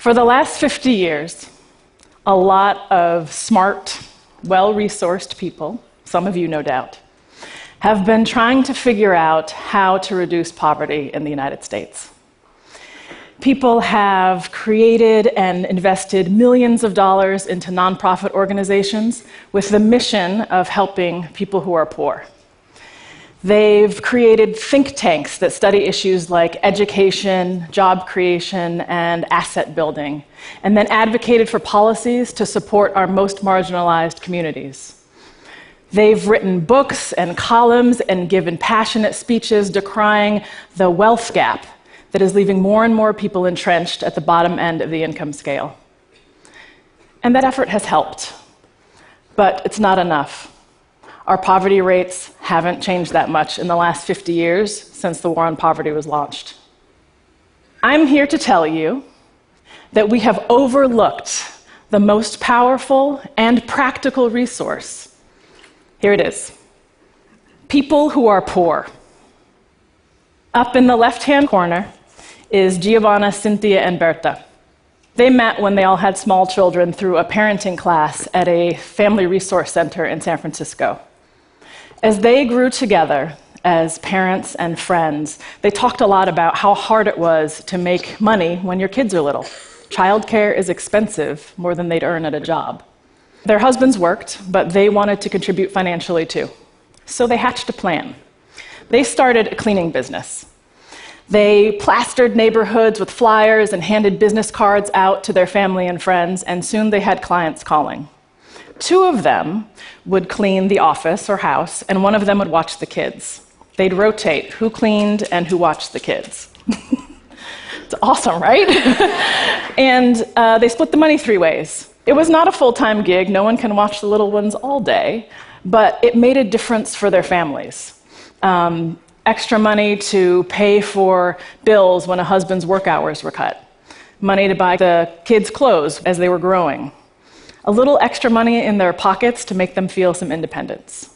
For the last 50 years, a lot of smart, well-resourced people, some of you no doubt, have been trying to figure out how to reduce poverty in the United States. People have created and invested millions of dollars into nonprofit organizations with the mission of helping people who are poor. They've created think tanks that study issues like education, job creation, and asset building, and then advocated for policies to support our most marginalized communities. They've written books and columns and given passionate speeches decrying the wealth gap that is leaving more and more people entrenched at the bottom end of the income scale. And that effort has helped, but it's not enough. Our poverty rates haven't changed that much in the last 50 years since the War on Poverty was launched. I'm here to tell you that we have overlooked the most powerful and practical resource. Here it is. People who are poor. Up in the left-hand corner is Giovanna, Cynthia, and Berta. They met when they all had small children through a parenting class at a family resource center in San Francisco. As they grew together as parents and friends, they talked a lot about how hard it was to make money when your kids are little. Childcare is expensive, more than they'd earn at a job. Their husbands worked, but they wanted to contribute financially too. So they hatched a plan. They started a cleaning business. They plastered neighborhoods with flyers and handed business cards out to their family and friends, and soon they had clients calling. 2 of them would clean the office or house, and 1 of them would watch the kids. They'd rotate who cleaned and who watched the kids. It's awesome, right? And they split the money 3 ways. It was not a full-time gig. No one can watch the little ones all day, but it made a difference for their families. Extra money to pay for bills when a husband's work hours were cut. Money to buy the kids' clothes as they were growing. A little extra money in their pockets to make them feel some independence.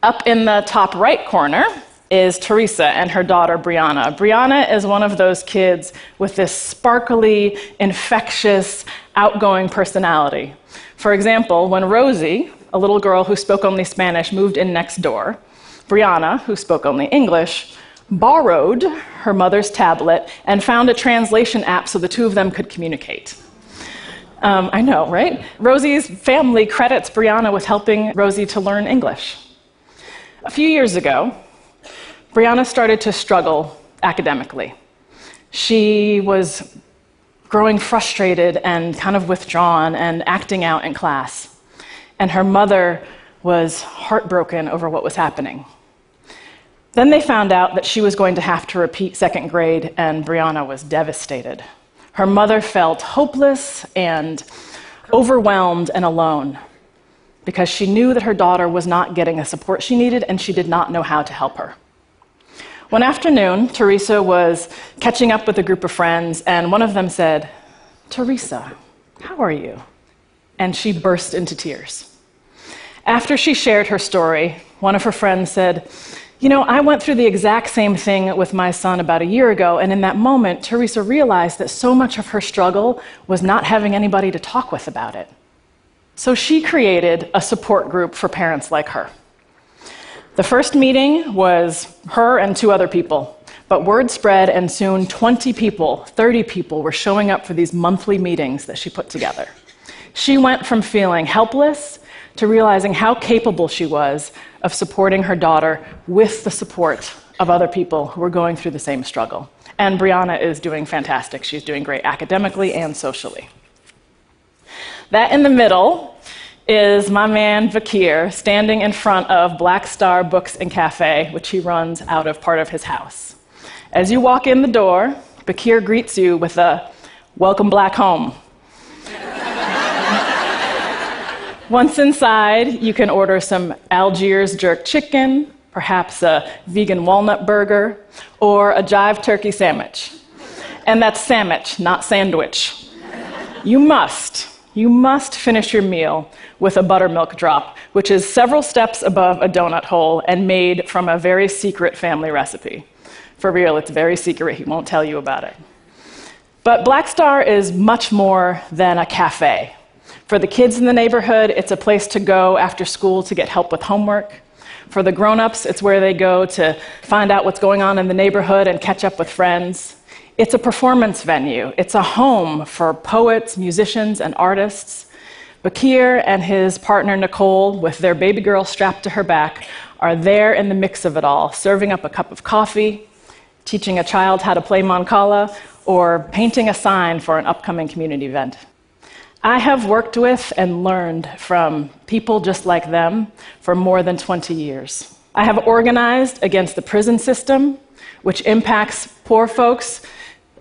Up in the top right corner is Teresa and her daughter, Brianna. Brianna is one of those kids with this sparkly, infectious, outgoing personality. For example, when Rosie, a little girl who spoke only Spanish, moved in next door, Brianna, who spoke only English, borrowed her mother's tablet and found a translation app so the 2 of them could communicate. I know, right? Rosie's family credits Brianna with helping Rosie to learn English. A few years ago, Brianna started to struggle academically. She was growing frustrated and kind of withdrawn and acting out in class. And her mother was heartbroken over what was happening. Then they found out that she was going to have to repeat 2nd grade, and Brianna was devastated. Her mother felt hopeless and overwhelmed and alone because she knew that her daughter was not getting the support she needed, and she did not know how to help her. One afternoon, Teresa was catching up with a group of friends, and one of them said, "Teresa, how are you?" And she burst into tears. After she shared her story, one of her friends said, "You know, I went through the exact same thing with my son about a year ago, and in that moment, Teresa realized that so much of her struggle was not having anybody to talk with about it." So she created a support group for parents like her. The first meeting was her and 2 other people, but word spread, and soon 20 people, 30 people were showing up for these monthly meetings that she put together. She went from feeling helpless to realizing how capable she was of supporting her daughter with the support of other people who were going through the same struggle. And Brianna is doing fantastic. She's doing great academically and socially. That in the middle is my man Vakir standing in front of Black Star Books and Cafe, which he runs out of part of his house. As you walk in the door, Vakir greets you with a "Welcome Black home." Once inside, you can order some Algiers jerk chicken, perhaps a vegan walnut burger, or a jive turkey sandwich. And that's sandwich, not sandwich. You must finish your meal with a buttermilk drop, which is several steps above a donut hole and made from a very secret family recipe. For real, it's very secret. He won't tell you about it. But Black Star is much more than a cafe. For the kids in the neighborhood, it's a place to go after school to get help with homework. For the grown-ups, it's where they go to find out what's going on in the neighborhood and catch up with friends. It's a performance venue. It's a home for poets, musicians, and artists. Bakir and his partner Nicole, with their baby girl strapped to her back, are there in the mix of it all, serving up a cup of coffee, teaching a child how to play Mancala, or painting a sign for an upcoming community event. I have worked with and learned from people just like them for more than 20 years. I have organized against the prison system, which impacts poor folks,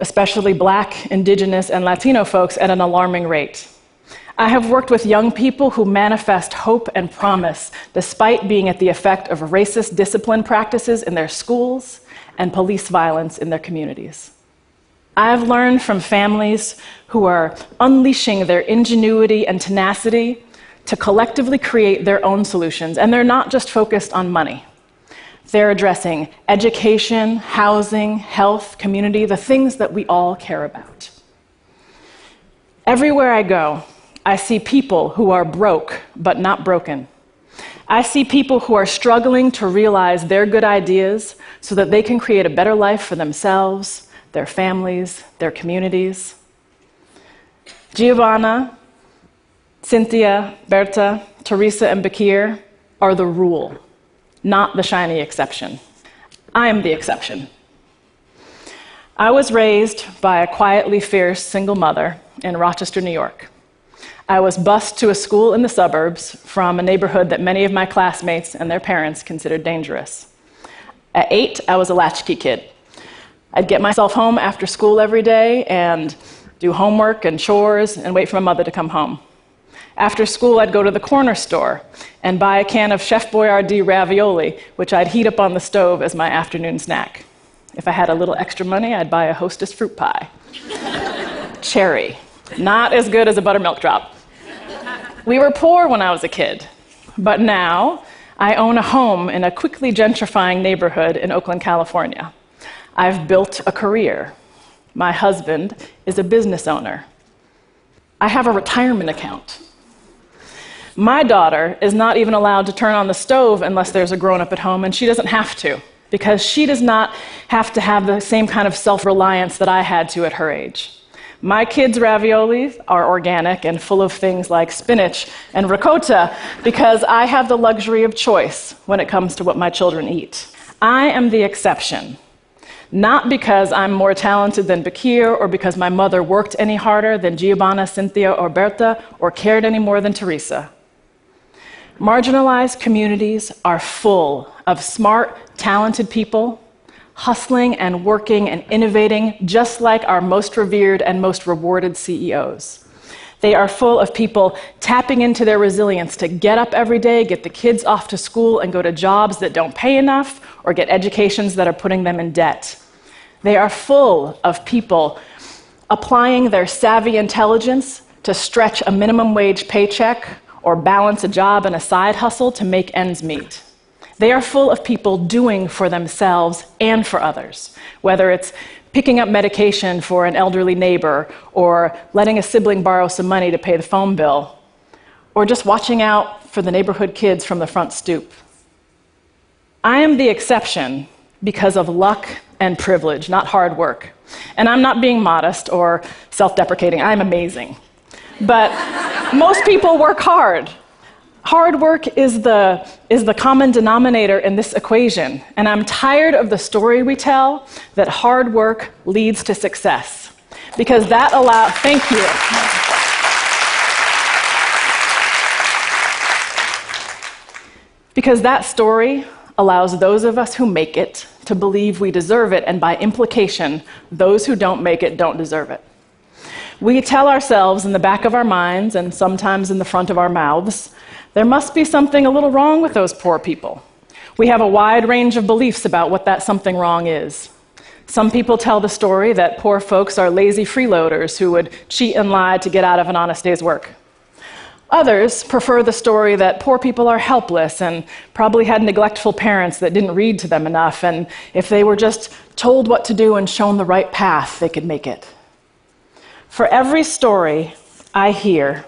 especially Black, Indigenous, and Latino folks, at an alarming rate. I have worked with young people who manifest hope and promise despite being at the effect of racist discipline practices in their schools and police violence in their communities. I've learned from families who are unleashing their ingenuity and tenacity to collectively create their own solutions, and they're not just focused on money. They're addressing education, housing, health, community, the things that we all care about. Everywhere I go, I see people who are broke but not broken. I see people who are struggling to realize their good ideas so that they can create a better life for themselves, their families, their communities. Giovanna, Cynthia, Berta, Teresa, and Bakir are the rule, not the shiny exception. I am the exception. I was raised by a quietly fierce single mother in Rochester, New York. I was bused to a school in the suburbs from a neighborhood that many of my classmates and their parents considered dangerous. At 8, I was a latchkey kid. I'd get myself home after school every day and do homework and chores and wait for my mother to come home. After school, I'd go to the corner store and buy a can of Chef Boyardee ravioli, which I'd heat up on the stove as my afternoon snack. If I had a little extra money, I'd buy a Hostess fruit pie. Cherry. Not as good as a buttermilk drop. We were poor when I was a kid, but now I own a home in a quickly gentrifying neighborhood in Oakland, California. I've built a career. My husband is a business owner. I have a retirement account. My daughter is not even allowed to turn on the stove unless there's a grown-up at home, and she doesn't have to, because she does not have to have the same kind of self-reliance that I had to at her age. My kids' raviolis are organic and full of things like spinach and ricotta because I have the luxury of choice when it comes to what my children eat. I am the exception. Not because I'm more talented than Bakir or because my mother worked any harder than Giovanna, Cynthia, or Berta, or cared any more than Teresa. Marginalized communities are full of smart, talented people, hustling and working and innovating just like our most revered and most rewarded CEOs. They are full of people tapping into their resilience to get up every day, get the kids off to school, and go to jobs that don't pay enough or get educations that are putting them in debt. They are full of people applying their savvy intelligence to stretch a minimum wage paycheck or balance a job and a side hustle to make ends meet. They are full of people doing for themselves and for others, whether it's picking up medication for an elderly neighbor, or letting a sibling borrow some money to pay the phone bill, or just watching out for the neighborhood kids from the front stoop. I am the exception because of luck and privilege, not hard work. And I'm not being modest or self-deprecating. I'm amazing. But most people work hard. Hard work is the common denominator in this equation, and I'm tired of the story we tell that hard work leads to success, because that allows, thank you. Because that story allows those of us who make it to believe we deserve it, and by implication, those who don't make it don't deserve it. We tell ourselves in the back of our minds, and sometimes in the front of our mouths, there must be something a little wrong with those poor people. We have a wide range of beliefs about what that something wrong is. Some people tell the story that poor folks are lazy freeloaders who would cheat and lie to get out of an honest day's work. Others prefer the story that poor people are helpless and probably had neglectful parents that didn't read to them enough, and if they were just told what to do and shown the right path, they could make it. For every story I hear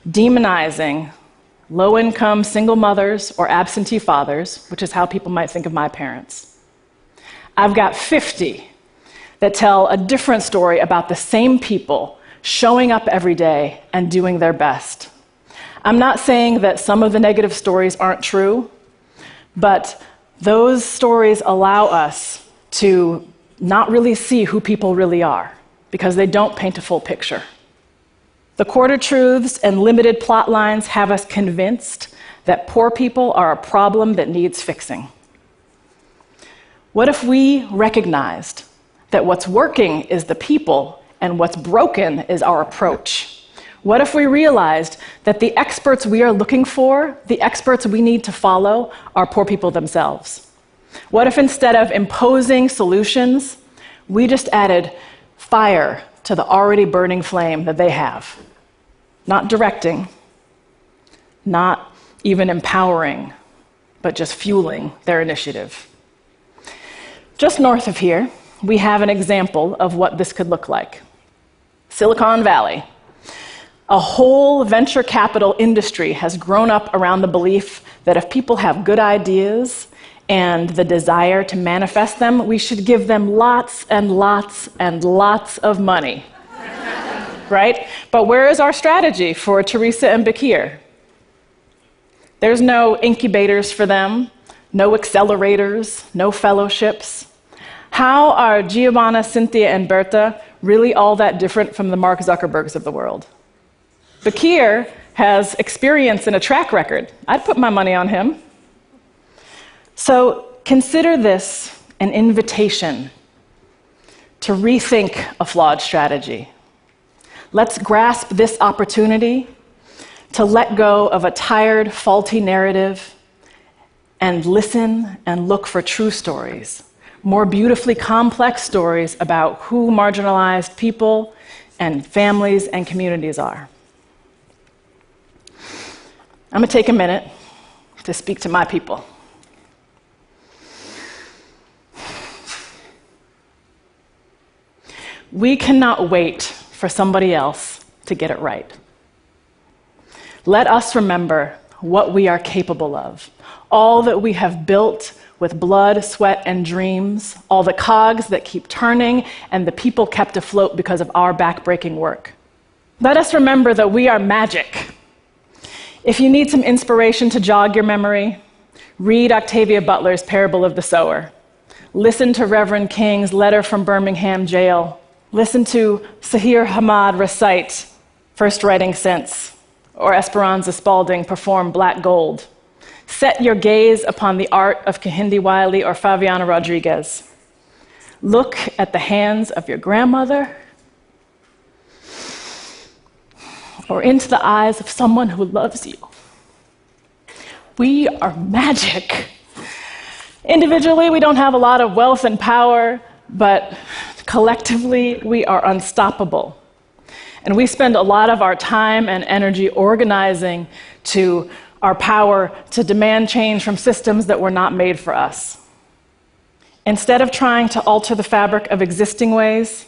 demonizing low-income single mothers or absentee fathers, which is how people might think of my parents, I've got 50 that tell a different story about the same people showing up every day and doing their best. I'm not saying that some of the negative stories aren't true, but those stories allow us to not really see who people really are, because they don't paint a full picture. The quarter truths and limited plot lines have us convinced that poor people are a problem that needs fixing. What if we recognized that what's working is the people and what's broken is our approach? What if we realized that the experts we are looking for, the experts we need to follow, are poor people themselves? What if instead of imposing solutions, we just added fire to the already burning flame that they have? Not directing, not even empowering, but just fueling their initiative. Just north of here, we have an example of what this could look like. Silicon Valley. A whole venture capital industry has grown up around the belief that if people have good ideas and the desire to manifest them, we should give them lots and lots and lots of money. Right? But where is our strategy for Teresa and Bakir? There's no incubators for them, no accelerators, no fellowships. How are Giovanna, Cynthia, and Berta really all that different from the Mark Zuckerbergs of the world? Bakir has experience and a track record. I'd put my money on him. So consider this an invitation to rethink a flawed strategy. Let's grasp this opportunity to let go of a tired, faulty narrative and listen and look for true stories, more beautifully complex stories about who marginalized people and families and communities are. I'm going to take a minute to speak to my people. We cannot wait for somebody else to get it right. Let us remember what we are capable of, all that we have built with blood, sweat, and dreams, all the cogs that keep turning, and the people kept afloat because of our backbreaking work. Let us remember that we are magic. If you need some inspiration to jog your memory, read Octavia Butler's Parable of the Sower. Listen to Reverend King's Letter from Birmingham Jail. Listen to Sahir Hamad recite First Writing Since, or Esperanza Spalding perform Black Gold. Set your gaze upon the art of Kehinde Wiley or Fabiana Rodriguez. Look at the hands of your grandmother, or into the eyes of someone who loves you. We are magic. Individually, we don't have a lot of wealth and power, but collectively, we are unstoppable. And we spend a lot of our time and energy organizing to our power to demand change from systems that were not made for us. Instead of trying to alter the fabric of existing ways,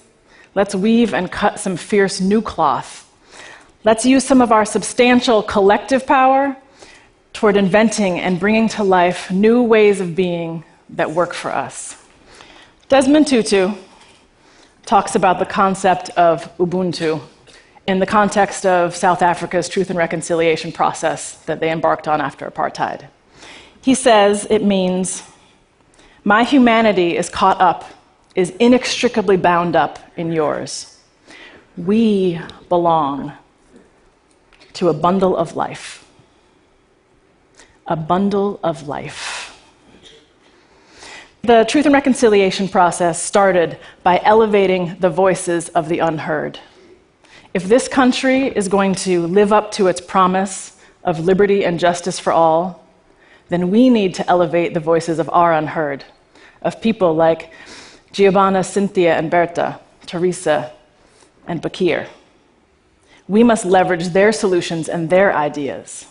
let's weave and cut some fierce new cloth. Let's use some of our substantial collective power toward inventing and bringing to life new ways of being that work for us. Desmond Tutu talks about the concept of Ubuntu in the context of South Africa's Truth and Reconciliation process that they embarked on after apartheid. He says it means, my humanity is caught up, is inextricably bound up in yours. We belong to a bundle of life. A bundle of life. The Truth and Reconciliation process started by elevating the voices of the unheard. If this country is going to live up to its promise of liberty and justice for all, then we need to elevate the voices of our unheard, of people like Giovanna, Cynthia, and Berta, Teresa, and Bakir. We must leverage their solutions and their ideas.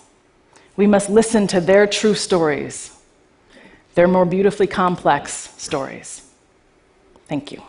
We must listen to their true stories, their more beautifully complex stories. Thank you.